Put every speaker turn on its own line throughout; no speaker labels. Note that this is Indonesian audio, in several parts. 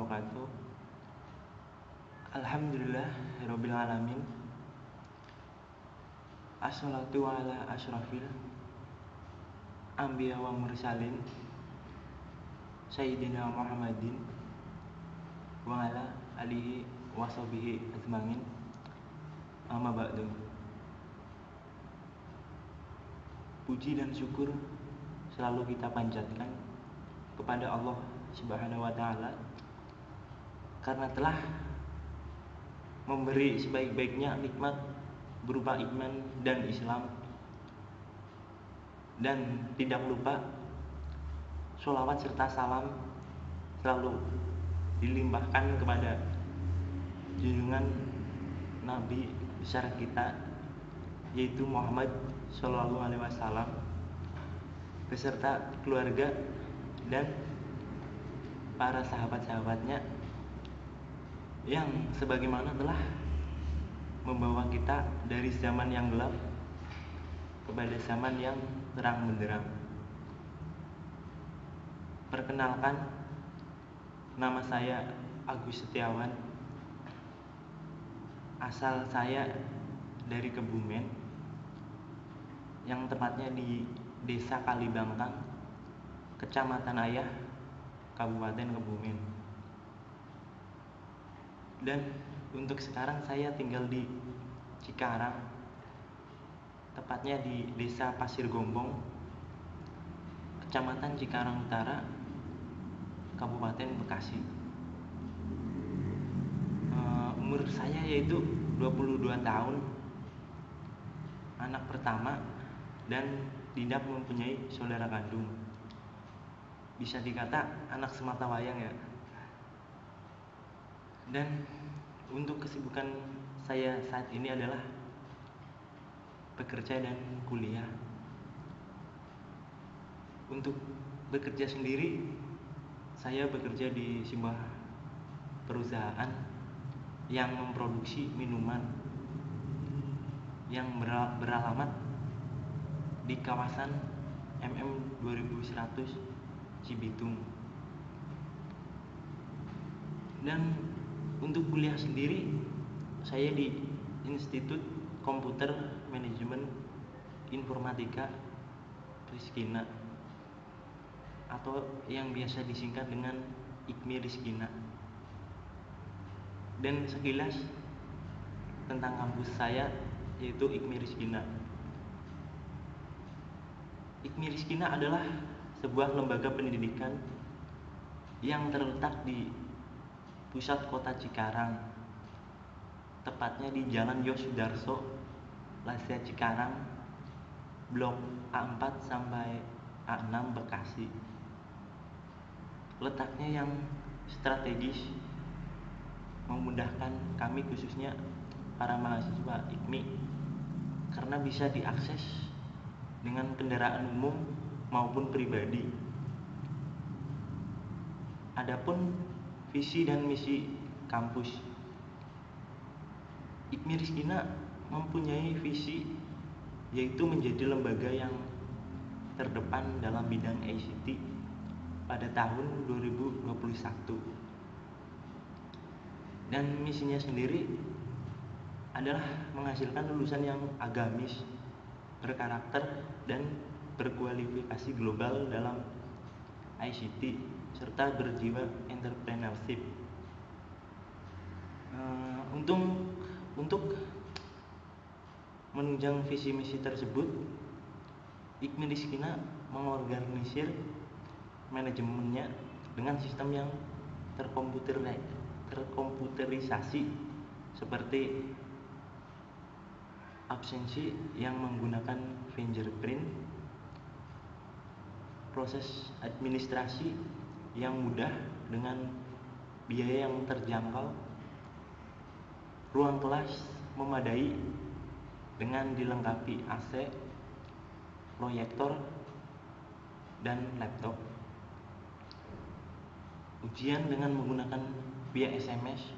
wabarakatuh. Alhamdulillah Rabbil Alamin. Assalatu ala asyrafil anbiya wa mursalin Sayyidina Muhammadin wa ala alihi wa sahbihi ajmain. Amma ba'du. Puji dan syukur selalu kita panjatkan kepada Allah Subhanahu wa taala karena telah memberi sebaik-baiknya nikmat berupa iman dan Islam, dan tidak lupa sholawat serta salam selalu dilimpahkan kepada junjungan Nabi besar kita, yaitu Muhammad Shallallahu Alaihi Wasallam beserta keluarga dan para sahabat-sahabatnya yang sebagaimana telah membawa kita dari zaman yang gelap kepada zaman yang terang benderang. Perkenalkan, nama saya Agus Setiawan. Asal saya dari Kebumen, yang tepatnya di Desa Kalibangkang, Kecamatan Ayah, Kabupaten Kebumen. Dan untuk sekarang saya tinggal di Cikarang, tepatnya di Desa Pasir Gombong, Kecamatan Cikarang Utara, Kabupaten Bekasi. Umur saya yaitu 22 tahun, anak pertama, dan tidak mempunyai saudara kandung. Bisa dikata anak semata wayang ya. Dan untuk kesibukan saya saat ini adalah bekerja dan kuliah. Untuk bekerja sendiri, saya bekerja di sebuah perusahaan yang memproduksi minuman yang beralamat di kawasan MM 2100 Cibitung. Dan untuk kuliah sendiri, saya di Institut Komputer Manajemen Informatika Rizkina, atau yang biasa disingkat dengan IKMI Rizkina. Dan sekilas tentang kampus saya, yaitu IKMI Rizkina. IKMI Rizkina adalah sebuah lembaga pendidikan yang terletak di pusat kota Cikarang, tepatnya di Jalan Yosudarso, Lasya Cikarang, Blok A4 sampai A6 Bekasi. Letaknya yang strategis memudahkan kami, khususnya para mahasiswa IKMI, karena bisa diakses dengan kendaraan umum maupun pribadi. Adapun visi dan misi kampus, IKMI Rizkina mempunyai visi yaitu menjadi lembaga yang terdepan dalam bidang ICT pada tahun 2021. Dan misinya sendiri adalah menghasilkan lulusan yang agamis, berkarakter, dan berkualifikasi global dalam ICT serta berjiwa entrepreneurship. Untuk menunjang visi misi tersebut, IKMI Rizkina mengorganisir manajemennya dengan sistem yang terkomputerisasi, seperti absensi yang menggunakan fingerprint, proses administrasi yang mudah dengan biaya yang terjangkau, ruang kelas memadai dengan dilengkapi AC, proyektor, dan laptop, ujian dengan menggunakan via SMS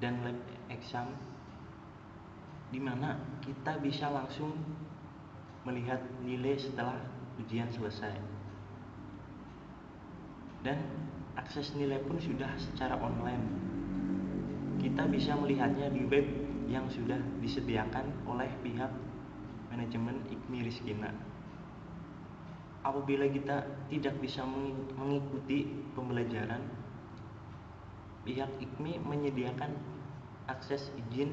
dan lab exam, di mana kita bisa langsung melihat nilai setelah ujian selesai. Dan akses nilai pun sudah secara online. Kita bisa melihatnya di web yang sudah disediakan oleh pihak manajemen IKMI Rizkina. Apabila kita tidak bisa mengikuti pembelajaran, pihak IKMI menyediakan akses izin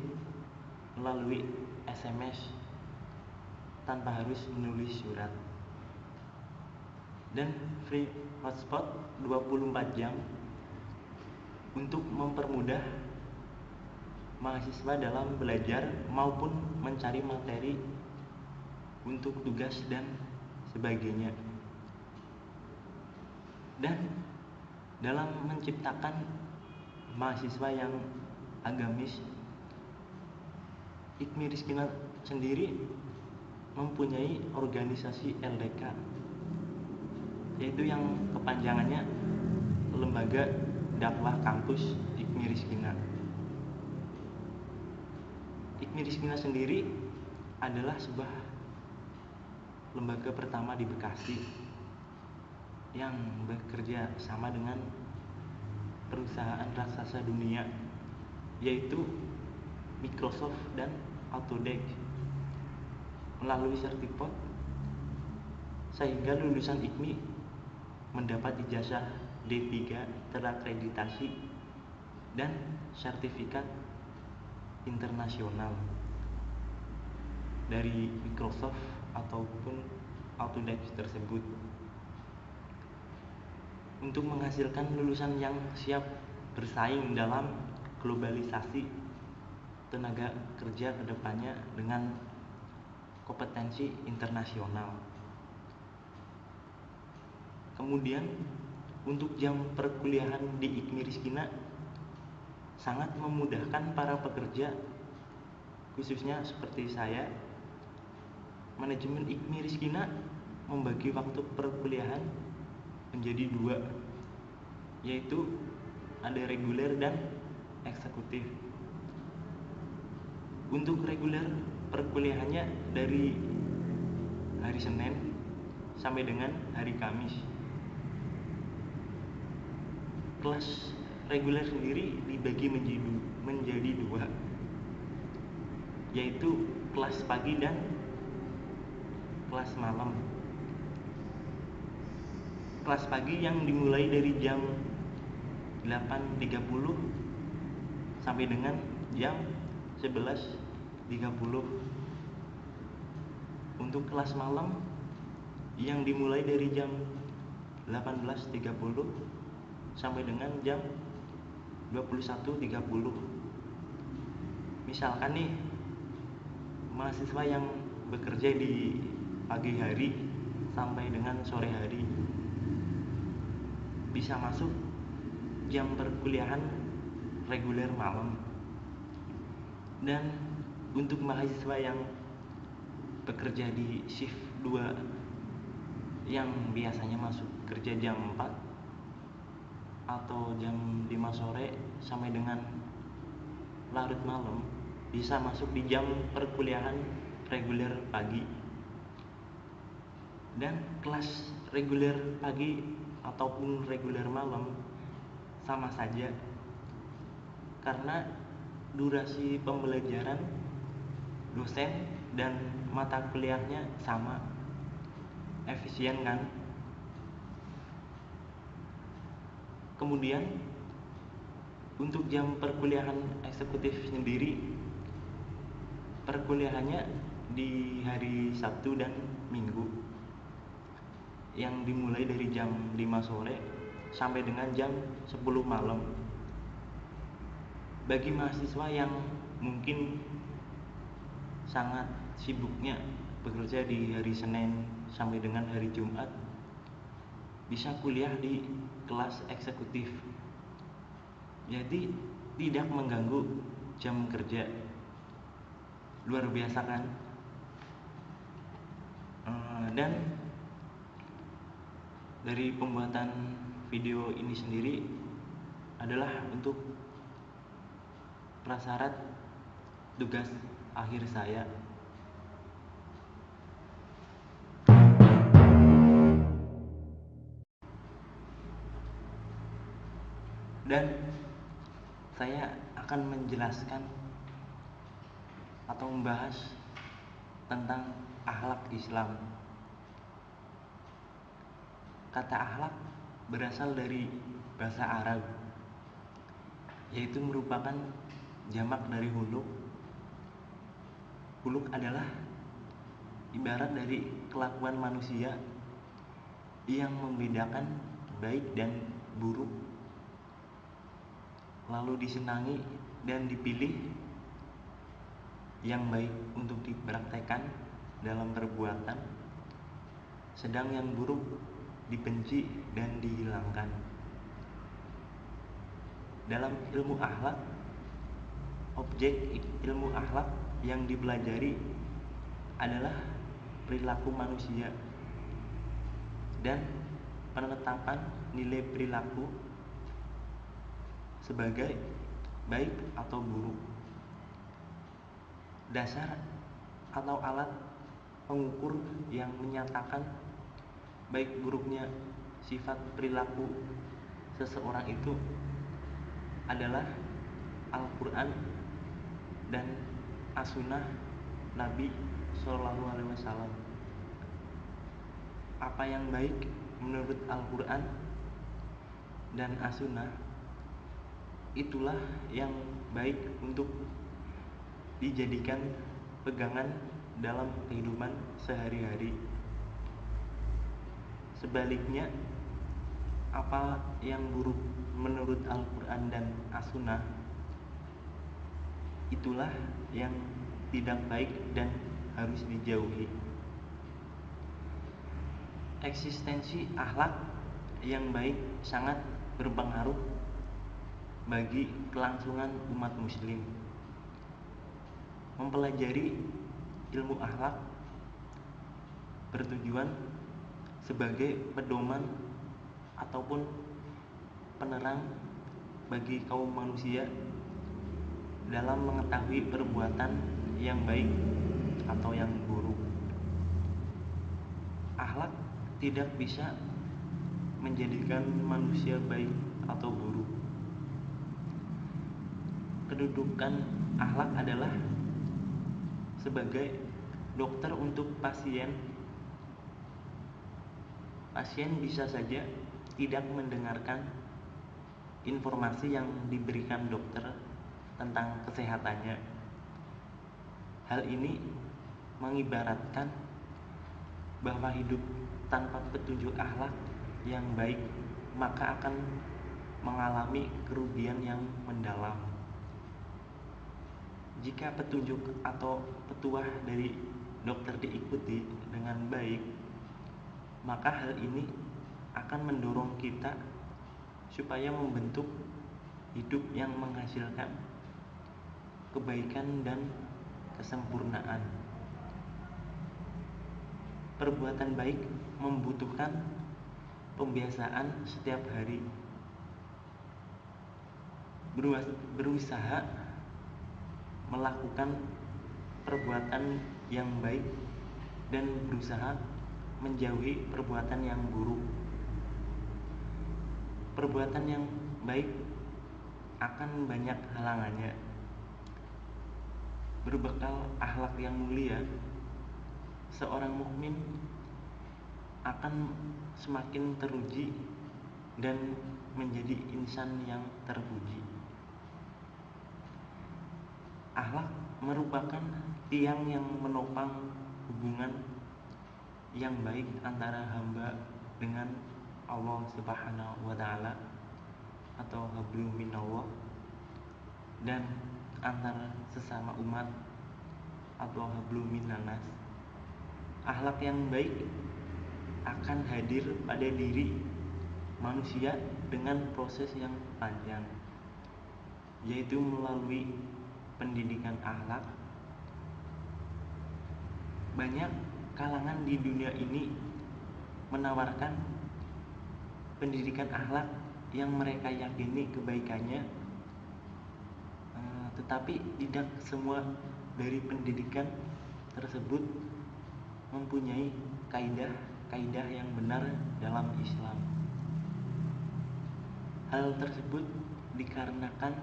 melalui SMS tanpa harus menulis surat, dan free hotspot 24 jam untuk mempermudah mahasiswa dalam belajar maupun mencari materi untuk tugas dan sebagainya. Dan dalam menciptakan mahasiswa yang agamis, IKMI Rizkina sendiri mempunyai organisasi LDK, yaitu yang kepanjangannya Lembaga Dakwah Kampus IKMI Rizkina. IKMI Rizkina sendiri adalah sebuah lembaga pertama di Bekasi yang bekerja sama dengan perusahaan raksasa dunia, yaitu Microsoft dan Autodesk, melalui sertifikat sehingga lulusan IKMI mendapat ijazah D3 terakreditasi dan sertifikat internasional dari Microsoft ataupun Autodesk tersebut, untuk menghasilkan lulusan yang siap bersaing dalam globalisasi tenaga kerja kedepannya dengan kompetensi internasional. Kemudian untuk jam perkuliahan di IKMI Rizkina sangat memudahkan para pekerja, khususnya seperti saya. Manajemen IKMI Rizkina membagi waktu perkuliahan menjadi 2, yaitu ada reguler dan eksekutif. Untuk reguler perkuliahannya dari hari Senin sampai dengan hari Kamis. Kelas reguler sendiri dibagi menjadi 2, yaitu kelas pagi dan kelas malam. Kelas pagi yang dimulai dari jam 8.30 sampai dengan jam 11.30. Untuk kelas malam yang dimulai dari jam 18.30 sampai dengan jam 21.30. Misalkan nih, mahasiswa yang bekerja di pagi hari sampai dengan sore hari bisa masuk jam perkuliahan reguler malam. Dan untuk mahasiswa yang bekerja di shift 2 yang biasanya masuk kerja jam 4 atau jam 5 sore sampai dengan larut malam, bisa masuk di jam perkuliahan reguler pagi. Dan kelas reguler pagi ataupun reguler malam sama saja, karena durasi pembelajaran dosen dan mata kuliahnya sama, efisien kan. Kemudian untuk jam perkuliahan eksekutif sendiri, perkuliahannya di hari Sabtu dan Minggu, yang dimulai dari jam 5 sore sampai dengan jam 10 malam. Bagi mahasiswa yang mungkin sangat sibuknya bekerja di hari Senin sampai dengan hari Jumat, bisa kuliah di kelas eksekutif, jadi tidak mengganggu jam kerja. Luar biasa kan? Dan dari pembuatan video ini sendiri adalah untuk prasyarat tugas akhir saya. Dan saya akan menjelaskan atau membahas tentang akhlak Islam. Kata akhlak berasal dari bahasa Arab, yaitu merupakan jamak dari huluk. Huluk adalah ibarat dari kelakuan manusia yang membedakan baik dan buruk, lalu disenangi dan dipilih yang baik untuk dipraktekkan dalam perbuatan, sedang yang buruk dibenci dan dihilangkan. Dalam ilmu akhlak, objek ilmu akhlak yang dipelajari adalah perilaku manusia dan penetapan nilai perilaku sebagai baik atau buruk. Dasar atau alat pengukur yang menyatakan baik buruknya sifat perilaku seseorang itu adalah Al-Quran dan As-Sunnah Nabi SAW. Apa yang baik menurut Al-Quran dan As-Sunnah, itulah yang baik untuk dijadikan pegangan dalam kehidupan sehari-hari. Sebaliknya, apa yang buruk menurut Al-Quran dan As-Sunnah, itulah yang tidak baik dan harus dijauhi. Eksistensi akhlak yang baik sangat berpengaruh bagi kelangsungan umat muslim. Mempelajari ilmu akhlak bertujuan sebagai pedoman ataupun penerang bagi kaum manusia dalam mengetahui perbuatan yang baik atau yang buruk. Akhlak tidak bisa menjadikan manusia baik atau buruk. Kedudukan akhlak adalah sebagai dokter untuk pasien. Pasien bisa saja tidak mendengarkan informasi yang diberikan dokter tentang kesehatannya. Hal ini mengibaratkan bahwa hidup tanpa petunjuk akhlak yang baik maka akan mengalami kerugian yang mendalam. Jika petunjuk atau petuah dari dokter diikuti dengan baik, maka hal ini akan mendorong kita supaya membentuk hidup yang menghasilkan kebaikan dan kesempurnaan. Perbuatan baik membutuhkan pembiasaan setiap hari. Berusaha melakukan perbuatan yang baik dan berusaha menjauhi perbuatan yang buruk. Perbuatan yang baik akan banyak halangannya. Berbekal akhlak yang mulia, seorang mukmin akan semakin teruji dan menjadi insan yang terpuji. Akhlak merupakan tiang yang menopang hubungan yang baik antara hamba dengan Allah Subhanahu wa taala atau hablum minallah, dan antara sesama umat atau hablum minannas. Akhlak yang baik akan hadir pada diri manusia dengan proses yang panjang, yaitu melalui pendidikan akhlak. Banyak kalangan di dunia ini menawarkan pendidikan akhlak yang mereka yakini kebaikannya, tetapi tidak semua dari pendidikan tersebut mempunyai kaidah yang benar dalam Islam. Hal tersebut dikarenakan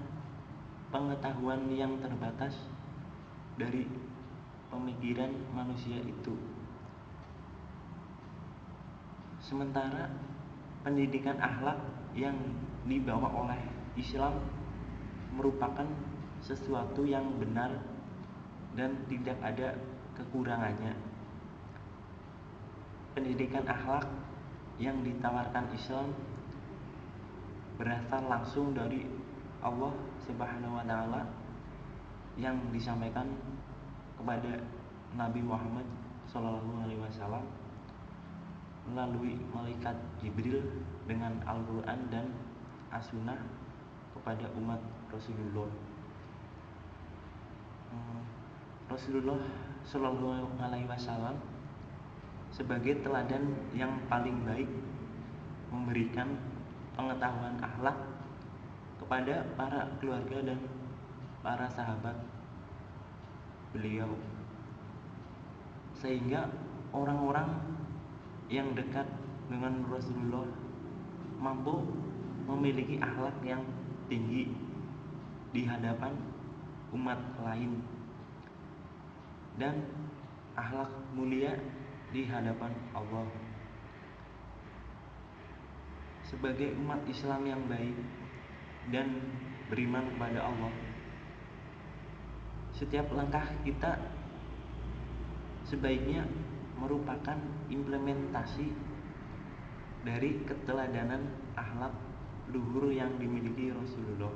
pengetahuan yang terbatas dari pemikiran manusia itu. Sementara pendidikan akhlak yang dibawa oleh Islam merupakan sesuatu yang benar dan tidak ada kekurangannya. Pendidikan akhlak yang ditawarkan Islam berasal langsung dari Allah Subhanahu wa taala yang disampaikan kepada Nabi Muhammad SAW melalui malaikat Jibril dengan Al-Quran dan As-Sunnah kepada umat Rasulullah. Rasulullah Shallallahu Alaihi Wasallam sebagai teladan yang paling baik memberikan pengetahuan akhlak kepada para keluarga dan para sahabat beliau, sehingga orang-orang yang dekat dengan Rasulullah mampu memiliki akhlak yang tinggi di hadapan umat lain dan akhlak mulia di hadapan Allah. Sebagai umat Islam yang baik dan beriman kepada Allah, setiap langkah kita sebaiknya merupakan implementasi dari keteladanan akhlak luhur yang dimiliki Rasulullah.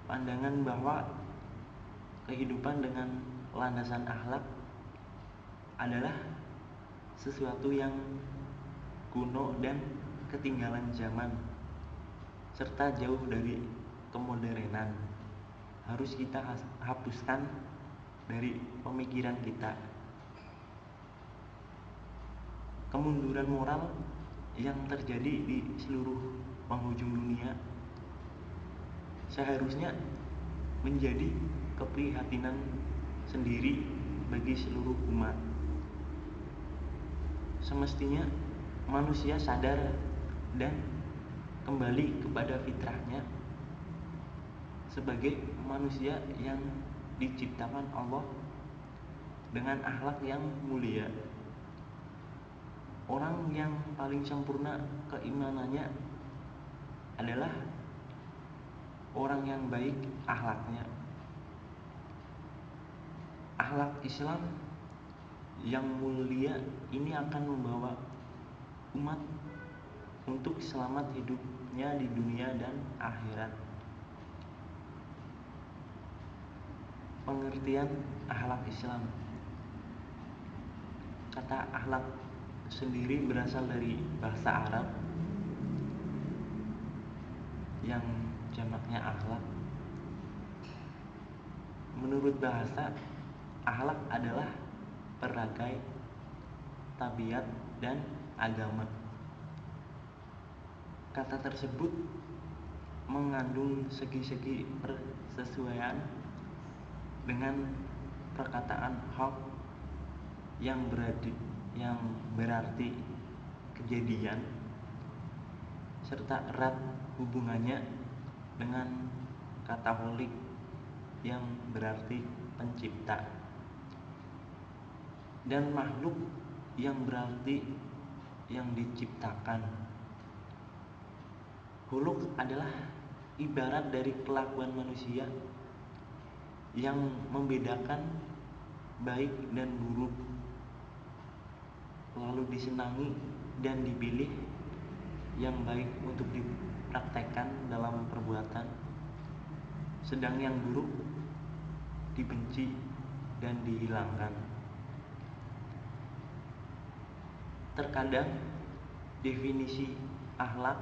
Pandangan bahwa kehidupan dengan landasan akhlak adalah sesuatu yang kuno dan ketinggalan zaman serta jauh dari kemodernan harus kita hapuskan dari pemikiran kita. Kemunduran moral yang terjadi di seluruh penghujung dunia seharusnya menjadi keprihatinan sendiri bagi seluruh umat. Semestinya manusia sadar dan kembali kepada fitrahnya sebagai manusia yang diciptakan Allah dengan akhlak yang mulia. Orang yang paling sempurna keimanannya adalah orang yang baik akhlaknya. Akhlak Islam yang mulia ini akan membawa umat untuk selamat hidupnya di dunia dan akhirat. Pengertian akhlak Islam. Kata akhlak sendiri berasal dari bahasa Arab yang jamaknya akhlak. Menurut bahasa, akhlak adalah peragai tabiat dan agama. Kata tersebut mengandung segi-segi persesuaian dengan perkataan hak yang berarti kejadian serta erat hubungannya dengan kata holik yang berarti pencipta dan makhluk yang berarti yang diciptakan. Huluk adalah ibarat dari kelakuan manusia yang membedakan baik dan buruk, lalu disenangi dan dipilih yang baik untuk dipraktekkan dalam perbuatan, sedang yang buruk dibenci dan dihilangkan. Terkadang definisi akhlak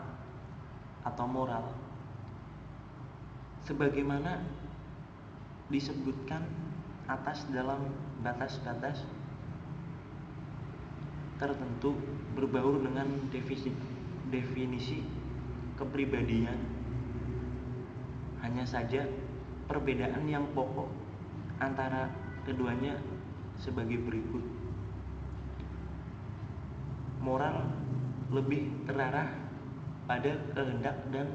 atau moral sebagaimana disebutkan atas dalam batas-batas tertentu berbaur dengan definisi kepribadian. Hanya saja perbedaan yang pokok antara keduanya sebagai berikut. Moral lebih terarah pada kehendak dan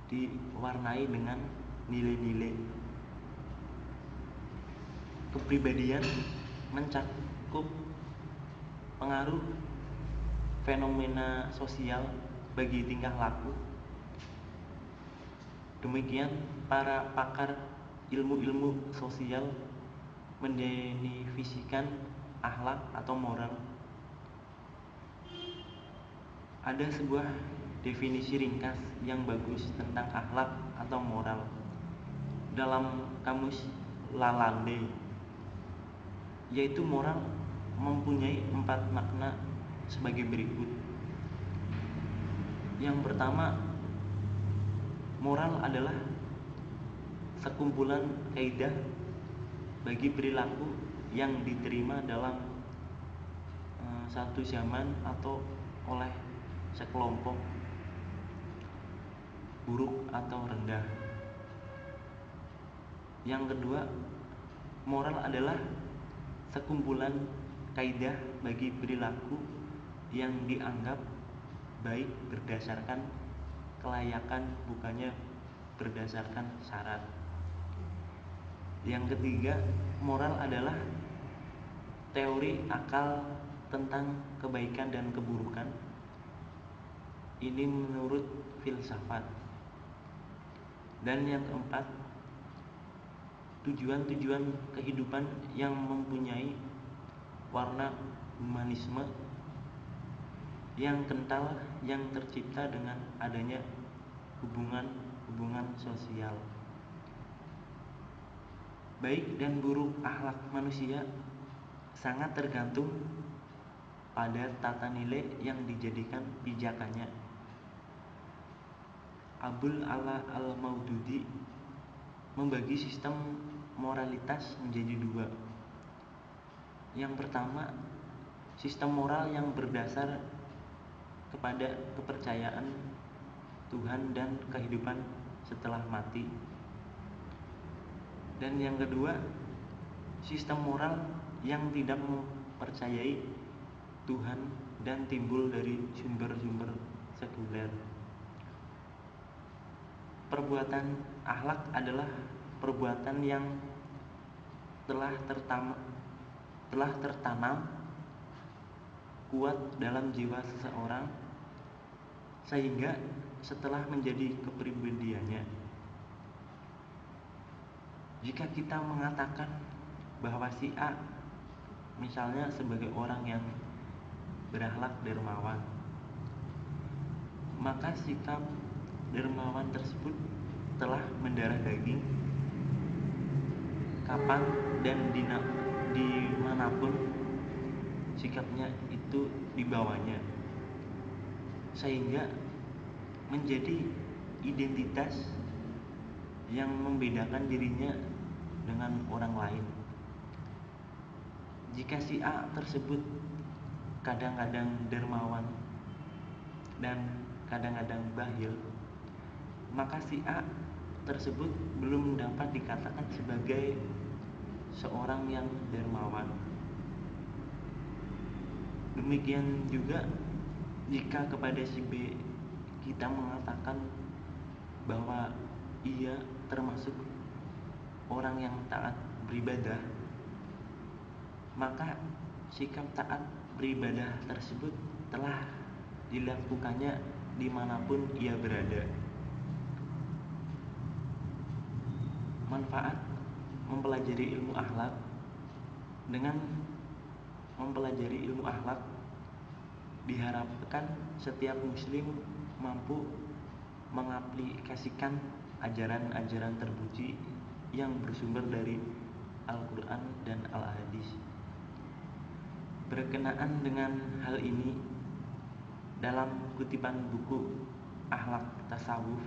diwarnai dengan nilai-nilai. Kepribadian mencakup pengaruh fenomena sosial bagi tingkah laku. Demikian para pakar ilmu-ilmu sosial mendefinisikan akhlak atau moral. Ada sebuah definisi ringkas yang bagus tentang akhlak atau moral dalam kamus Lalande, yaitu moral mempunyai 4 makna sebagai berikut. Yang pertama, moral adalah sekumpulan kaidah bagi perilaku yang diterima dalam satu zaman atau oleh sekelompok, buruk atau rendah. Yang kedua, moral adalah sekumpulan kaidah bagi perilaku yang dianggap baik berdasarkan kelayakan, bukannya berdasarkan syarat. Yang ketiga, moral adalah teori akal tentang kebaikan dan keburukan. Ini menurut filsafat. Dan yang keempat, tujuan-tujuan kehidupan yang mempunyai warna humanisme yang kental, yang tercipta dengan adanya hubungan-hubungan sosial. Baik dan buruk akhlak manusia sangat tergantung pada tata nilai yang dijadikan pijakannya. Abul Ala al-Maududi membagi sistem moralitas menjadi 2. Yang pertama, sistem moral yang berdasar kepada kepercayaan Tuhan dan kehidupan setelah mati. Dan yang kedua, sistem moral yang tidak mempercayai Tuhan dan timbul dari sumber-sumber sekuler. Perbuatan akhlak adalah perbuatan yang telah tertanam kuat dalam jiwa seseorang, sehingga setelah menjadi kepribadiannya. Jika kita mengatakan bahwa si A misalnya sebagai orang yang berakhlak dermawan, maka sikap dermawan tersebut telah mendarah daging kapan dan dimanapun sikapnya itu dibawanya, sehingga menjadi identitas yang membedakan dirinya dengan orang lain. Jika si A tersebut kadang-kadang dermawan dan kadang-kadang bakhil, maka si A tersebut belum dapat dikatakan sebagai seorang yang dermawan. Demikian juga jika kepada si B kita mengatakan bahwa ia termasuk orang yang taat beribadah, maka sikap taat beribadah tersebut telah dilakukannya dimanapun ia berada. Manfaat mempelajari ilmu akhlak. Dengan mempelajari ilmu akhlak, diharapkan setiap muslim mampu mengaplikasikan ajaran-ajaran terpuji yang bersumber dari Al-Quran dan Al-Hadis. Berkenaan dengan hal ini, dalam kutipan buku Akhlak Tasawuf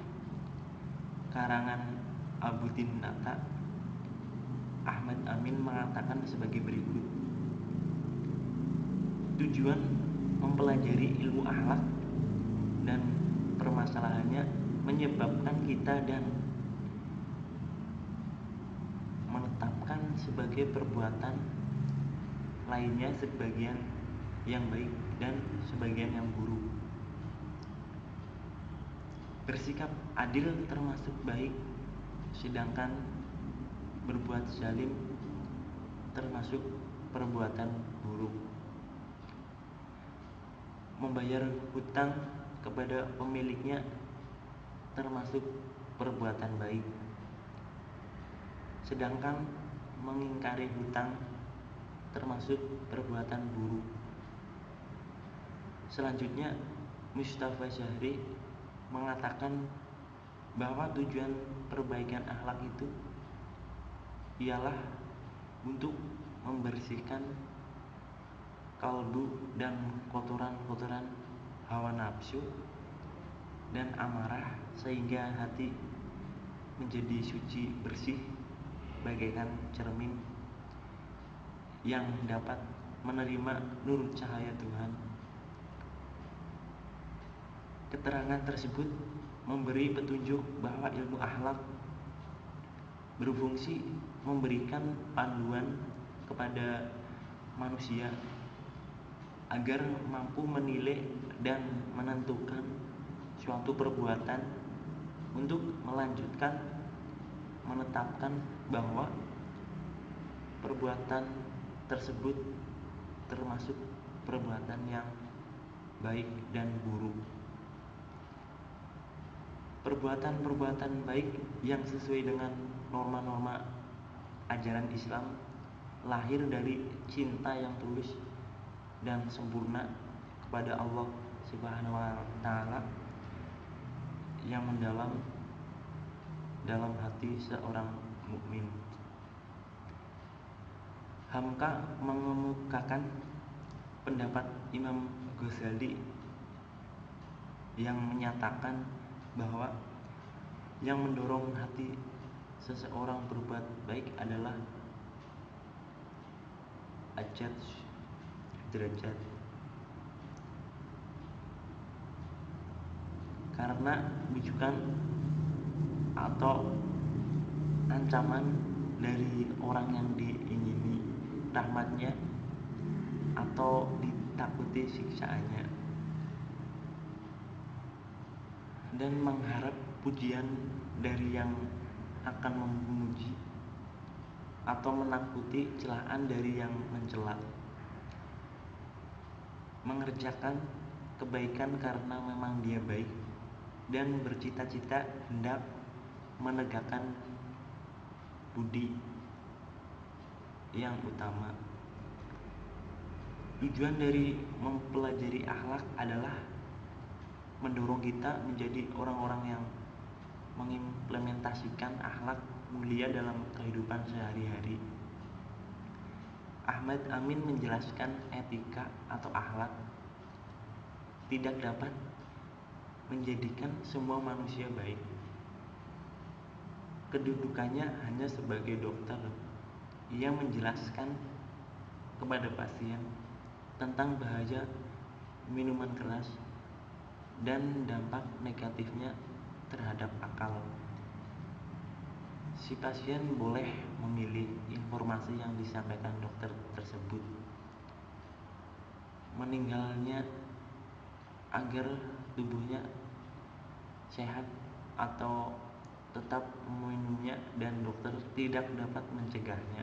karangan Abu Tinnata, Ahmad Amin mengatakan sebagai berikut. Tujuan mempelajari ilmu akhlak dan permasalahannya menyebabkan kita dan menetapkan sebagai perbuatan lainnya sebagian yang baik dan sebagian yang buruk. Bersikap adil termasuk baik, sedangkan berbuat zalim termasuk perbuatan buruk. Membayar hutang kepada pemiliknya termasuk perbuatan baik, sedangkan mengingkari hutang termasuk perbuatan buruk. Selanjutnya, Mustafa Syahri mengatakan bahwa tujuan perbaikan akhlak itu ialah untuk membersihkan kalbu dan kotoran-kotoran hawa nafsu dan amarah, sehingga hati menjadi suci bersih bagaikan cermin yang dapat menerima nur cahaya Tuhan. Keterangan tersebut memberi petunjuk bahwa ilmu akhlak berfungsi memberikan panduan kepada manusia agar mampu menilai dan menentukan suatu perbuatan untuk melanjutkan menetapkan bahwa perbuatan tersebut termasuk perbuatan yang baik dan buruk. Perbuatan-perbuatan baik yang sesuai dengan norma-norma ajaran Islam lahir dari cinta yang tulus dan sempurna kepada Allah Subhanahu wa taala yang mendalam dalam hati seorang mukmin. Hamka mengemukakan pendapat Imam Ghazali yang menyatakan bahwa yang mendorong hati seseorang berbuat baik adalah ajat derajat, karena bujukan atau ancaman dari orang yang diingini rahmatnya atau ditakuti siksaannya, dan mengharap pujian dari yang akan memuji atau menakuti celaan dari yang mencela. Mengerjakan kebaikan karena memang dia baik dan bercita-cita hendak menegakkan budi yang utama. Tujuan dari mempelajari akhlak adalah mendorong kita menjadi orang-orang yang mengimplementasikan akhlak mulia dalam kehidupan sehari-hari. Ahmad Amin menjelaskan etika atau akhlak tidak dapat menjadikan semua manusia baik. Kedudukannya hanya sebagai dokter. Ia menjelaskan kepada pasien tentang bahaya minuman keras dan dampak negatifnya terhadap akal. Si pasien boleh memilih informasi yang disampaikan dokter tersebut. Meninggalnya agar tubuhnya sehat atau tetap meminumnya dan dokter tidak dapat mencegahnya.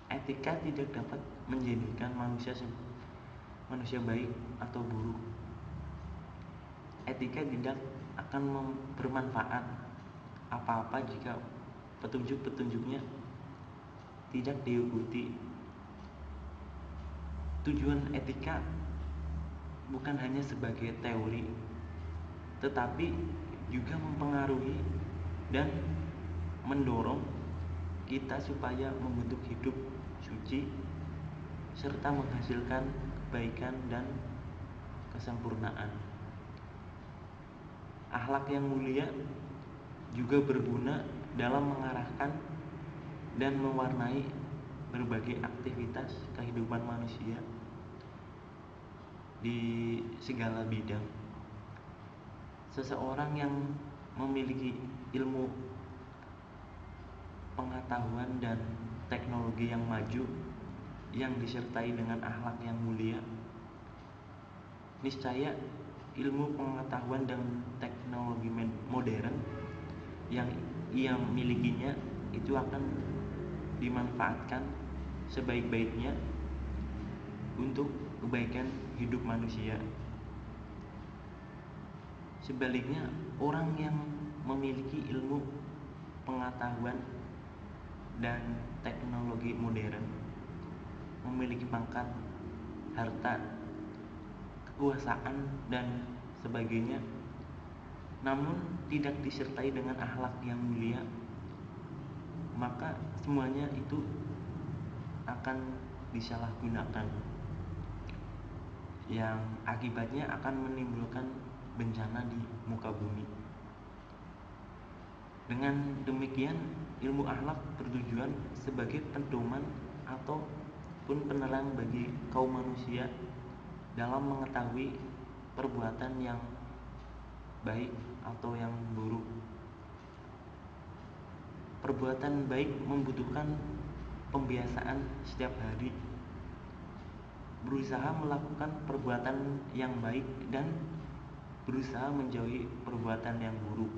Etika tidak dapat menjadikan manusia baik atau buruk. Etika tidak akan bermanfaat apa-apa jika petunjuk-petunjuknya tidak diikuti. Tujuan etika bukan hanya sebagai teori, tetapi juga mempengaruhi dan mendorong kita supaya membentuk hidup suci serta menghasilkan kebaikan dan kesempurnaan. Akhlak yang mulia juga berguna dalam mengarahkan dan mewarnai berbagai aktivitas kehidupan manusia di segala bidang. Seseorang yang memiliki ilmu, pengetahuan dan teknologi yang maju yang disertai dengan akhlak yang mulia, niscaya ilmu pengetahuan dan teknologi modern yang ia milikinya itu akan dimanfaatkan sebaik-baiknya untuk kebaikan hidup manusia. Sebaliknya, orang yang memiliki ilmu pengetahuan dan teknologi modern, memiliki pangkat, harta, kekuasaan, dan sebagainya, namun tidak disertai dengan akhlak yang mulia, maka semuanya itu akan disalahgunakan, yang akibatnya akan menimbulkan bencana di muka bumi. Dengan demikian, ilmu akhlak bertujuan sebagai pedoman ataupun penerang bagi kaum manusia dalam mengetahui perbuatan yang baik atau yang buruk. Perbuatan baik membutuhkan pembiasaan setiap hari, berusaha melakukan perbuatan yang baik dan berusaha menjauhi perbuatan yang buruk.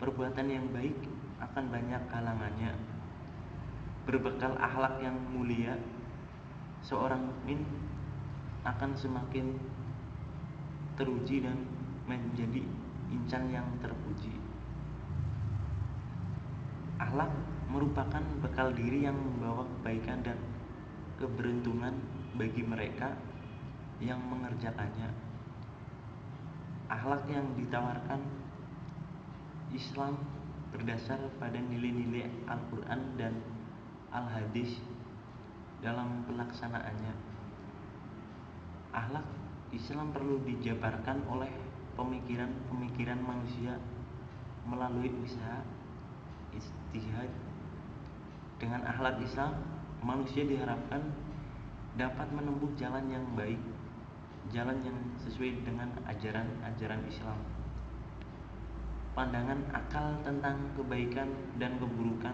Perbuatan yang baik akan banyak halangannya. Berbekal akhlak yang mulia, seorang mukmin akan semakin teruji dan menjadi insan yang terpuji. Akhlak merupakan bekal diri yang membawa kebaikan dan keberuntungan bagi mereka yang mengerjakannya. Akhlak yang ditawarkan Islam berdasar pada nilai-nilai Al-Quran dan Al-Hadis dalam pelaksanaannya. Akhlak Islam perlu dijabarkan oleh pemikiran-pemikiran manusia melalui usaha ijtihad. Dengan akhlak Islam, manusia diharapkan dapat menempuh jalan yang baik, jalan yang sesuai dengan ajaran-ajaran Islam. Pandangan akal tentang kebaikan dan keburukan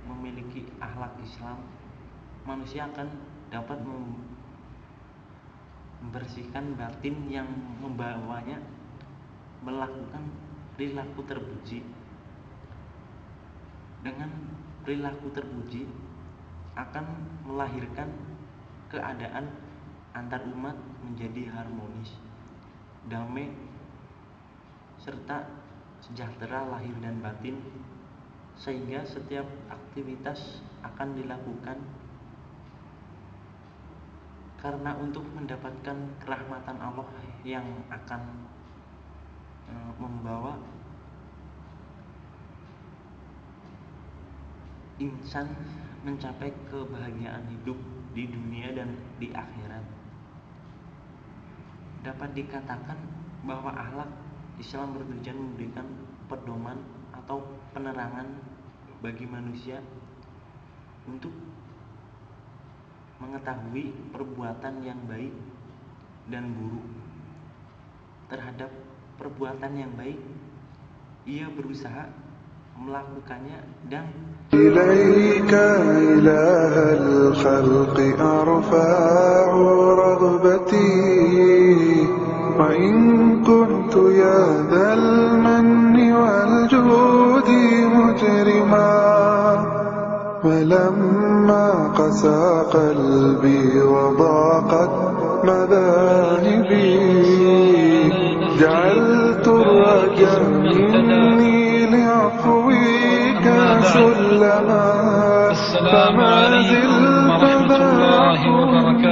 memiliki akhlak Islam, manusia akan dapat membersihkan batin yang membawanya melakukan perilaku terpuji. Dengan perilaku terpuji akan melahirkan keadaan antar umat menjadi harmonis, damai, serta sejahtera lahir dan batin, sehingga setiap aktivitas akan dilakukan karena untuk mendapatkan kerahmatan Allah yang akan membawa insan mencapai kebahagiaan hidup di dunia dan di akhirat. Dapat dikatakan bahwa akhlak Islam bertujuan memberikan pedoman atau penerangan bagi manusia untuk mengetahui perbuatan yang baik dan buruk. Terhadap perbuatan yang baik, ia berusaha melakukannya dan
ilaika ilahal khalqi arfa'u raghbati wa in kuntu ya dhal manni wal judi mujrima falamma qasa qalbi wa daqat madanibi ja'altu raja minni لعفوك سلما فما زلت ذاك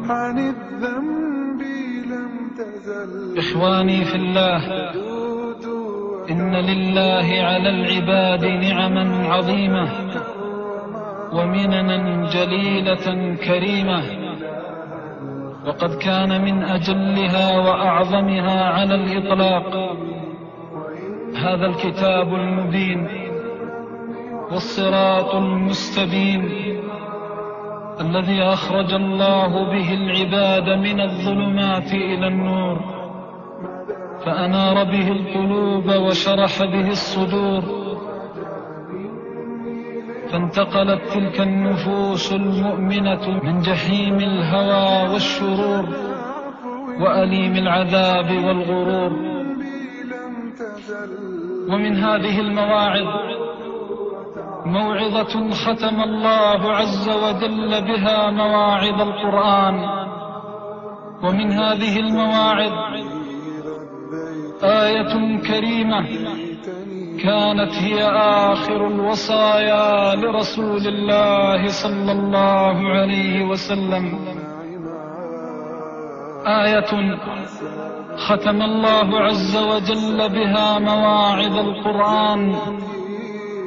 عن الذنب لم تزل.
إخواني في الله، إن لله على العباد نعما عظيمة ومننا جليلة كريمة، وقد كان من أجلها وأعظمها على الإطلاق هذا الكتاب المبين والصراط المستبين الذي أخرج الله به العباد من الظلمات إلى النور، فأنار به القلوب وشرح به الصدور، فانتقلت تلك النفوس المؤمنة من جحيم الهوى والشرور وأليم العذاب والغرور. ومن هذه المواعظ موعظة ختم الله عز وجل بها مواعظ القرآن. ومن هذه المواعظ آية كريمة كانت هي آخر الوصايا لرسول الله صلى الله عليه وسلم، آية ختم الله عز وجل بها مواعظ القرآن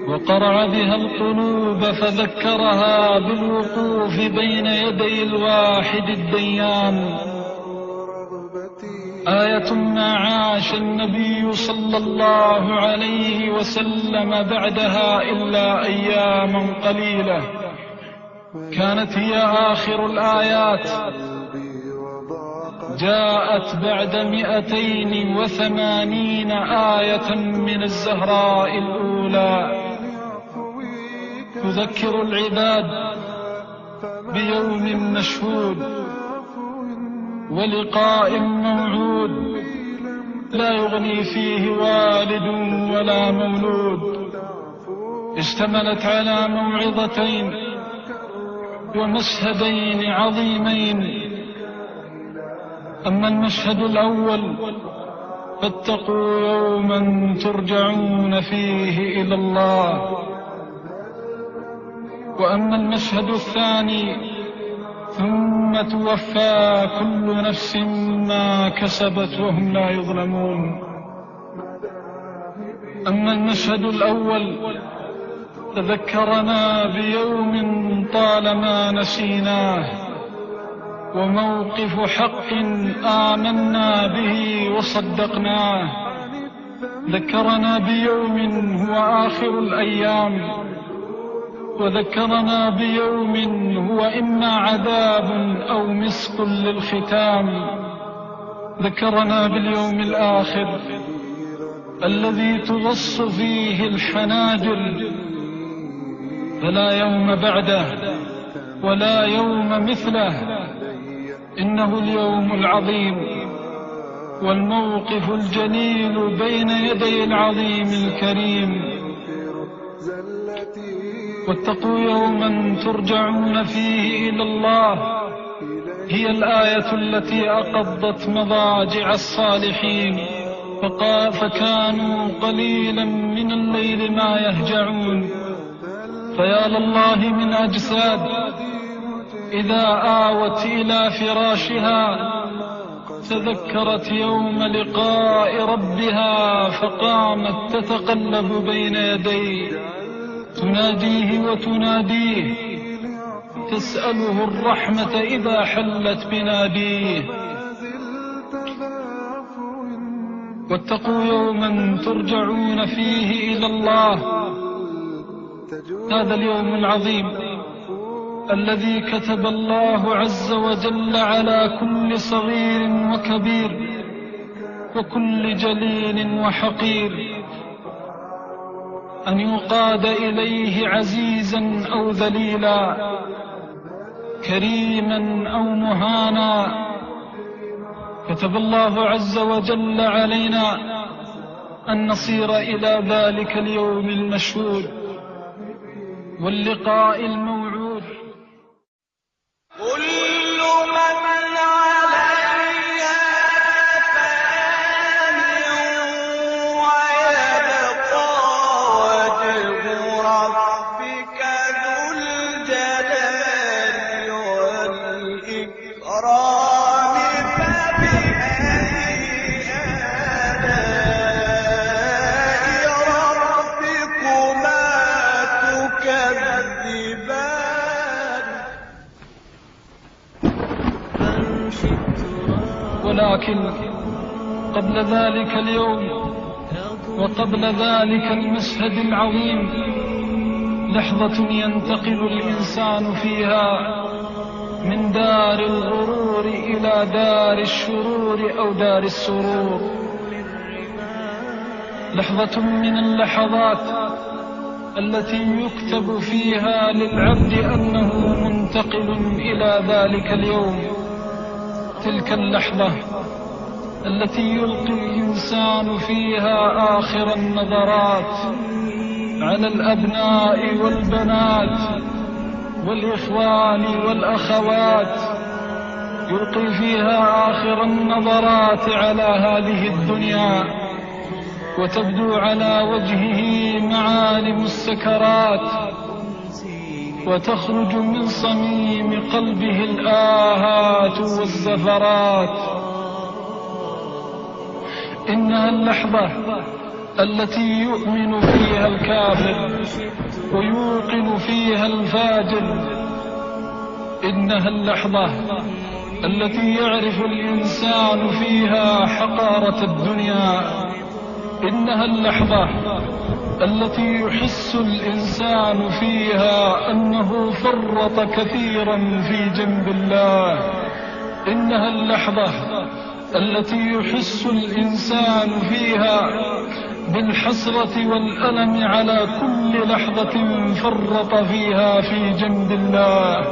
وقرع بها القلوب فذكرها بالوقوف بين يدي الواحد الديان. آية ما عاش النبي صلى الله عليه وسلم بعدها إلا أياما قليلة، كانت هي آخر الآيات، جاءت بعد 280 آية من الزهراء الأولى، تذكر العباد بيوم مشهود ولقاء موعود لا يغني فيه والد ولا مولود. اشتملت على موعظتين ومشهدين عظيمين. أما المشهد الأول فاتقوا يوما ترجعون فيه إلى الله، وأما المشهد الثاني ثم توفى كل نفس ما كسبت وهم لا يظلمون. أما المشهد الأول تذكرنا بيوم طالما نسيناه وموقف حق آمنا به وصدقناه. ذكرنا بيوم هو آخر الأيام، وذكرنا بيوم هو إما عذاب أو مسك للختام. ذكرنا باليوم الآخر الذي تغص فيه الحناجر، فلا يوم بعده ولا يوم مثله، إنه اليوم العظيم والموقف الجليل بين يدي العظيم الكريم. واتقوا يوما ترجعون فيه إلى الله هي الآية التي أقضت مضاجع الصالحين، فكانوا قليلا من الليل ما يهجعون. فيا لله من أجساد إذا آوت إلى فراشها تذكرت يوم لقاء ربها فقامت تتقلب بين يديه تناديه وتناديه، تسأله الرحمة إذا حلت بناديه. واتقوا يوما ترجعون فيه إلى الله، هذا اليوم العظيم الذي كتب الله عز وجل على كل صغير وكبير وكل جليل وحقير أن يقاد إليه عزيزا أو ذليلا، كريما أو مهانا. كتب الله عز وجل علينا أن نصير إلى ذلك اليوم المشهود واللقاء الموعود.
كل من عليها فان ويبقى وجه ربك ذو الجلال والإكرام، فبأي آلاء ربكما تكذبان.
ولكن قبل ذلك اليوم وقبل ذلك المشهد العظيم لحظة ينتقل الإنسان فيها من دار الغرور إلى دار الشرور أو دار السرور، لحظة من اللحظات التي يكتب فيها للعبد أنه منتقل إلى ذلك اليوم. تلك اللحظة التي يلقي الإنسان فيها آخر النظرات على الأبناء والبنات والإخوان والأخوات، يلقي فيها آخر النظرات على هذه الدنيا، وتبدو على وجهه معالم السكرات، وتخرج من صميم قلبه الآهات والزفرات. إنها اللحظة التي يؤمن فيها الكافر ويوقن فيها الفاجر. إنها اللحظة التي يعرف الإنسان فيها حقارة الدنيا. إنها اللحظة التي يحس الإنسان فيها أنه فرط كثيرا في جنب الله. إنها اللحظة التي يحس الإنسان فيها بالحسرة والألم على كل لحظة فرط فيها في جنب الله.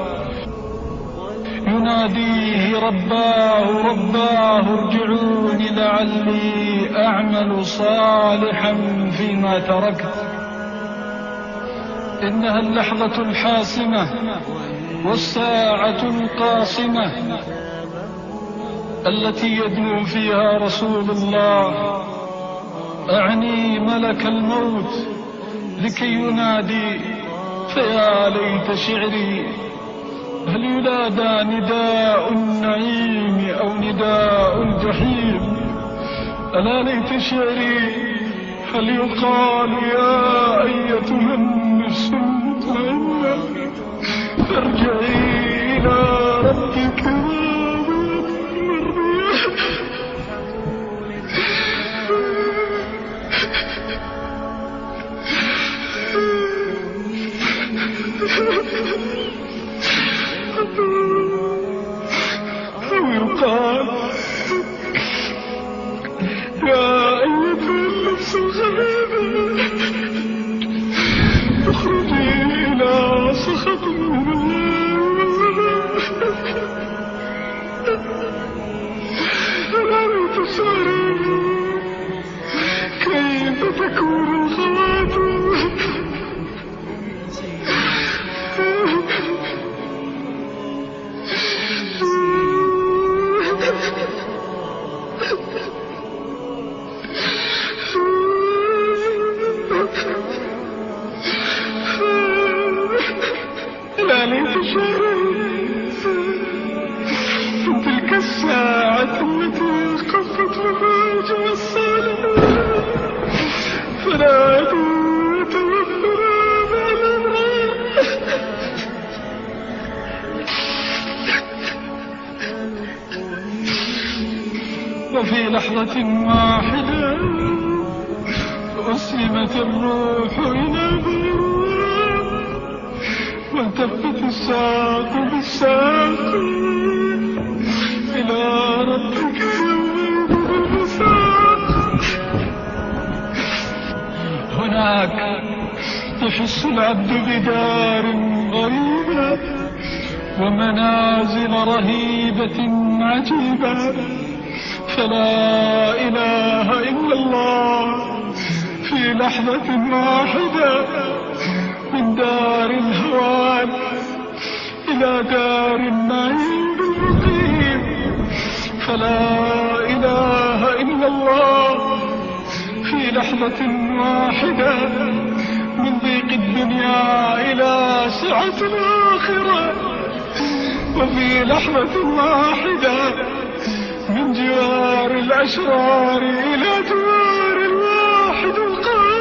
يناديه رباه رباه ارجعوني لعلي أعمل صالحا فيما تركت. إنها اللحظة الحاسمة والساعة القاصمة التي يدعو فيها رسول الله، أعني ملك الموت، لكي ينادي: فيا ليت شعري هل ينادى نداء النعيم أو نداء الجحيم؟ ألا ليت شعري هل يقال يا أيتها النفس المطمئنة ارجعي إلى ربك أو يقال يا أيتها النفس الخبيثة اخرجي إلى سخط من الله. ألا ليت شعري كيف تكون الخواتم. لا ليت شعري من تلك الساعة التي قفت مفاجأ الصالحين فلا يتوفر مع الأبرار. وفي لحظة واحدة أسلمت الروح إلى بيرها والتفت الساق بالساق إلى ربك يومئذ المساق. هناك يحس العبد بدار غريبة ومنازل رهيبة عجيبة، فلا إله إلا الله في لحظة واحدة من دار الهوان إلى دار النعيم المقيم. فلا إله إلا الله في لحظة واحدة من ضيق الدنيا إلى سعة الآخرة، وفي لحظة واحدة من جوار الأشرار إلى جوار الواحد القهار.